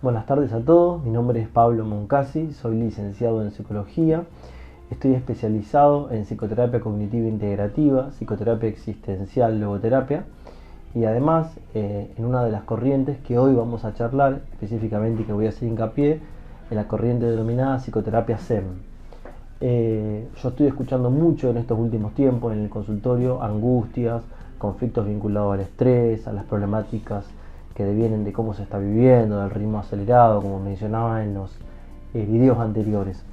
Buenas tardes a todos, mi nombre es Pablo Moncasi, soy licenciado en Psicología, estoy especializado en Psicoterapia Cognitiva Integrativa, Psicoterapia Existencial, Logoterapia y además en una de las corrientes que hoy vamos a charlar específicamente y que voy a hacer hincapié, en la corriente denominada Psicoterapia Zen. Yo estoy escuchando mucho en estos últimos tiempos en el consultorio angustias, conflictos vinculados al estrés, a las problemáticas que devienen de cómo se está viviendo, del ritmo acelerado, como mencionaba en los videos anteriores.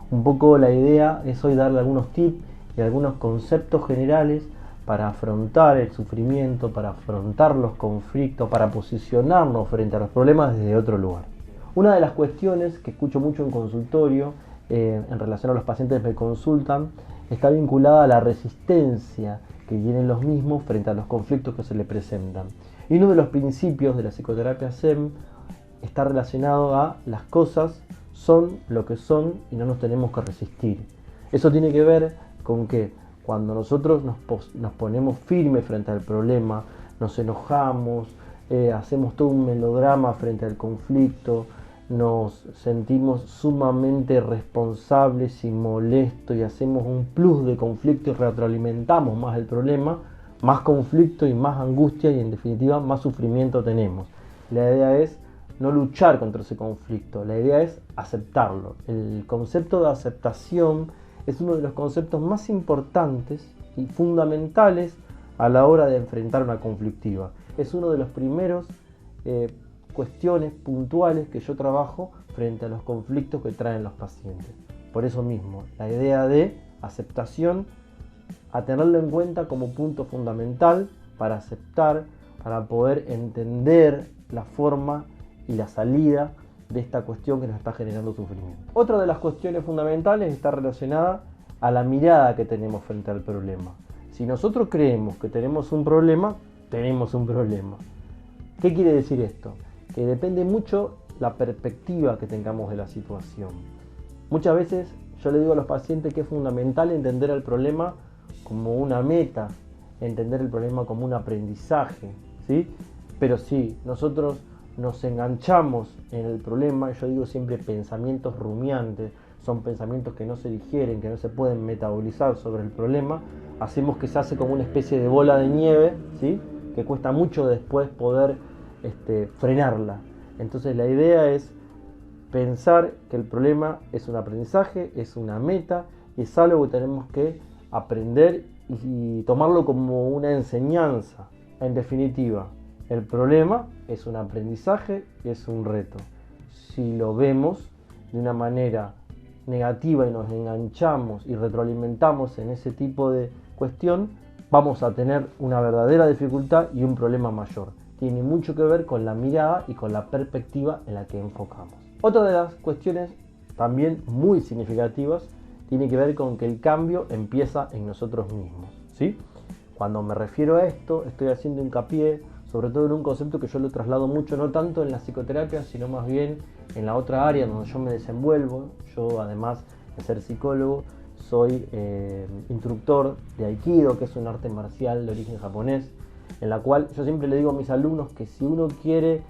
Un poco la idea es hoy darle algunos tips y algunos conceptos generales para afrontar el sufrimiento, para afrontar los conflictos, para posicionarnos frente a los problemas desde otro lugar. Una de las cuestiones que escucho mucho en consultorio en relación a los pacientes que me consultan está vinculada a la resistencia que tienen los mismos frente a los conflictos que se les presentan. Y uno de los principios de la psicoterapia Zen está relacionado a las cosas son lo que son y no nos tenemos que resistir. Eso tiene que ver con que cuando nosotros nos ponemos firmes frente al problema, nos enojamos, hacemos todo un melodrama frente al conflicto, nos sentimos sumamente responsables y molestos y hacemos un plus de conflicto y retroalimentamos más el problema, más conflicto y más angustia y en definitiva más sufrimiento tenemos. La idea es no luchar contra ese conflicto, la idea es aceptarlo. El concepto de aceptación es uno de los conceptos más importantes y fundamentales a la hora de enfrentar una conflictiva. Es uno de los primeros cuestiones puntuales que yo trabajo frente a los conflictos que traen los pacientes. Por eso mismo, la idea de aceptación, a tenerlo en cuenta como punto fundamental para aceptar, para poder entender la forma y la salida de esta cuestión que nos está generando sufrimiento. Otra de las cuestiones fundamentales está relacionada a la mirada que tenemos frente al problema. Si nosotros creemos que tenemos un problema, tenemos un problema. ¿Qué quiere decir esto? Que depende mucho la perspectiva que tengamos de la situación. Muchas veces yo le digo a los pacientes que es fundamental entender el problema como una meta, entender el problema como un aprendizaje, ¿sí? Pero si nosotros nos enganchamos en el problema, yo digo siempre pensamientos rumiantes, son pensamientos que no se digieren, que no se pueden metabolizar sobre el problema, hacemos que se hace como una especie de bola de nieve, ¿sí? Que cuesta mucho después poder frenarla. Entonces la idea es pensar que el problema es un aprendizaje, es una meta y es algo que tenemos que aprender y tomarlo como una enseñanza. En definitiva, el problema es un aprendizaje, es un reto. Si lo vemos de una manera negativa y nos enganchamos y retroalimentamos en ese tipo de cuestión, vamos a tener una verdadera dificultad y un problema mayor. Tiene mucho que ver con la mirada y con la perspectiva en la que enfocamos. Otra de las cuestiones también muy significativas tiene que ver con que el cambio empieza en nosotros mismos, ¿sí? Cuando me refiero a esto, estoy haciendo hincapié sobre todo en un concepto que yo lo traslado mucho, no tanto en la psicoterapia, sino más bien en la otra área donde yo me desenvuelvo. Yo, además de ser psicólogo, soy instructor de Aikido, que es un arte marcial de origen japonés, en la cual yo siempre le digo a mis alumnos que si uno quiere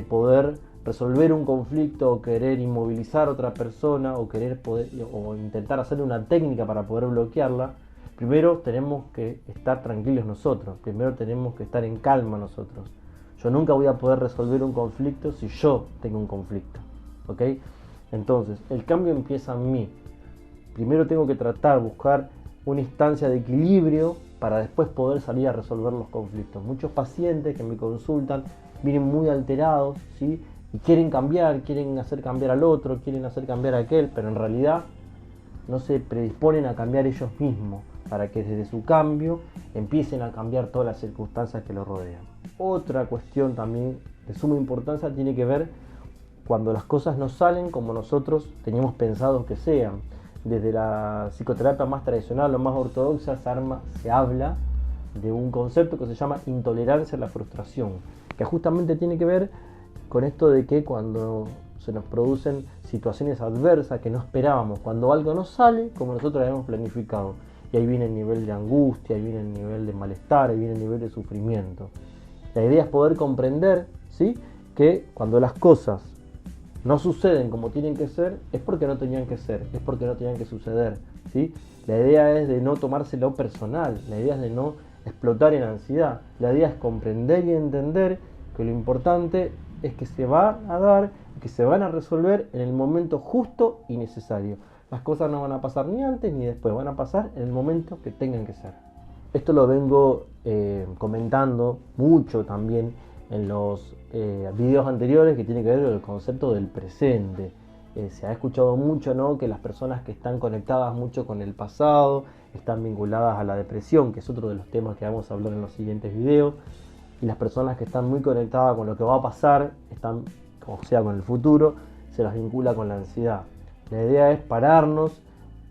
poder resolver un conflicto o querer inmovilizar a otra persona o querer poder o intentar hacer una técnica para poder bloquearla, primero tenemos que estar tranquilos nosotros, primero tenemos que estar en calma nosotros. Yo nunca voy a poder resolver un conflicto si yo tengo un conflicto, ¿ok? Entonces, el cambio empieza en mí. Primero tengo que buscar una instancia de equilibrio para después poder salir a resolver los conflictos. Muchos pacientes que me consultan vienen muy alterados, ¿sí? Y quieren cambiar, quieren hacer cambiar al otro, quieren hacer cambiar a aquel, pero en realidad no se predisponen a cambiar ellos mismos para que desde su cambio empiecen a cambiar todas las circunstancias que los rodean. Otra cuestión también de suma importancia tiene que ver cuando las cosas no salen como nosotros teníamos pensado que sean. Desde la psicoterapia más tradicional o más ortodoxa se habla de un concepto que se llama intolerancia a la frustración, que justamente tiene que ver con esto de que cuando se nos producen situaciones adversas que no esperábamos, cuando algo no sale como nosotros habíamos planificado, y ahí viene el nivel de angustia, ahí viene el nivel de malestar, ahí viene el nivel de sufrimiento. La idea es poder comprender, ¿sí?, que cuando las cosas no suceden como tienen que ser, es porque no tenían que ser, es porque no tenían que suceder, ¿sí? La idea es de no tomárselo personal, la idea es de no explotar en ansiedad, la idea es comprender y entender que lo importante es que se va a dar, que se van a resolver en el momento justo y necesario. Las cosas no van a pasar ni antes ni después, van a pasar en el momento que tengan que ser. Esto lo vengo comentando mucho también en los videos anteriores, que tiene que ver con el concepto del presente. Se ha escuchado mucho, ¿no?, que las personas que están conectadas mucho con el pasado están vinculadas a la depresión, que es otro de los temas que vamos a hablar en los siguientes videos, y las personas que están muy conectadas con lo que va a pasar, o sea, con el futuro, se las vincula con la ansiedad. La idea es pararnos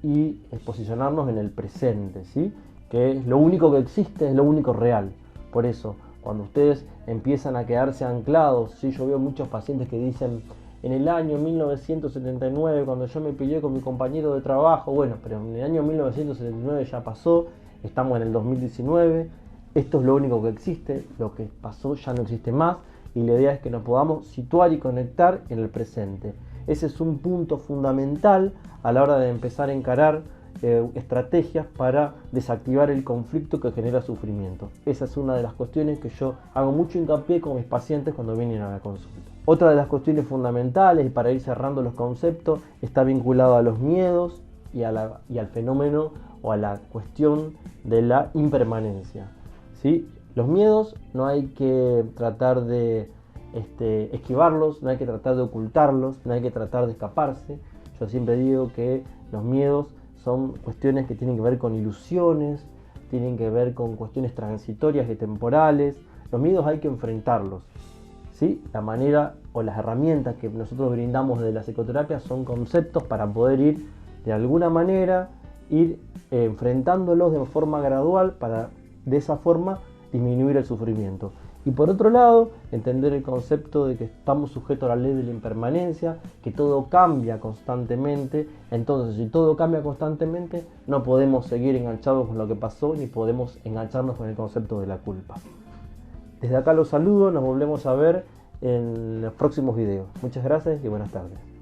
y posicionarnos en el presente, ¿sí?, que es lo único que existe, es lo único real. Por eso, cuando ustedes empiezan a quedarse anclados, ¿sí? Yo veo muchos pacientes que dicen, en el año 1979, cuando yo me peleé con mi compañero de trabajo, bueno, pero en el año 1979 ya pasó, estamos en el 2019, esto es lo único que existe, lo que pasó ya no existe más, y la idea es que nos podamos situar y conectar en el presente. Ese es un punto fundamental a la hora de empezar a encarar estrategias para desactivar el conflicto que genera sufrimiento. Esa es una de las cuestiones que yo hago mucho hincapié con mis pacientes cuando vienen a la consulta. Otra de las cuestiones fundamentales, y para ir cerrando los conceptos, está vinculado a los miedos y al fenómeno o a la cuestión de la impermanencia, ¿sí? Los miedos no hay que tratar de esquivarlos, no hay que tratar de ocultarlos, no hay que tratar de escaparse. Yo siempre digo que los miedos son cuestiones que tienen que ver con ilusiones, tienen que ver con cuestiones transitorias y temporales. Los miedos hay que enfrentarlos, ¿sí? La manera o las herramientas que nosotros brindamos de la psicoterapia son conceptos para poder ir de alguna manera enfrentándolos de forma gradual para de esa forma disminuir el sufrimiento. Y por otro lado, entender el concepto de que estamos sujetos a la ley de la impermanencia, que todo cambia constantemente. Entonces, si todo cambia constantemente, no podemos seguir enganchados con lo que pasó, ni podemos engancharnos con el concepto de la culpa. Desde acá los saludo, nos volvemos a ver en los próximos videos. Muchas gracias y buenas tardes.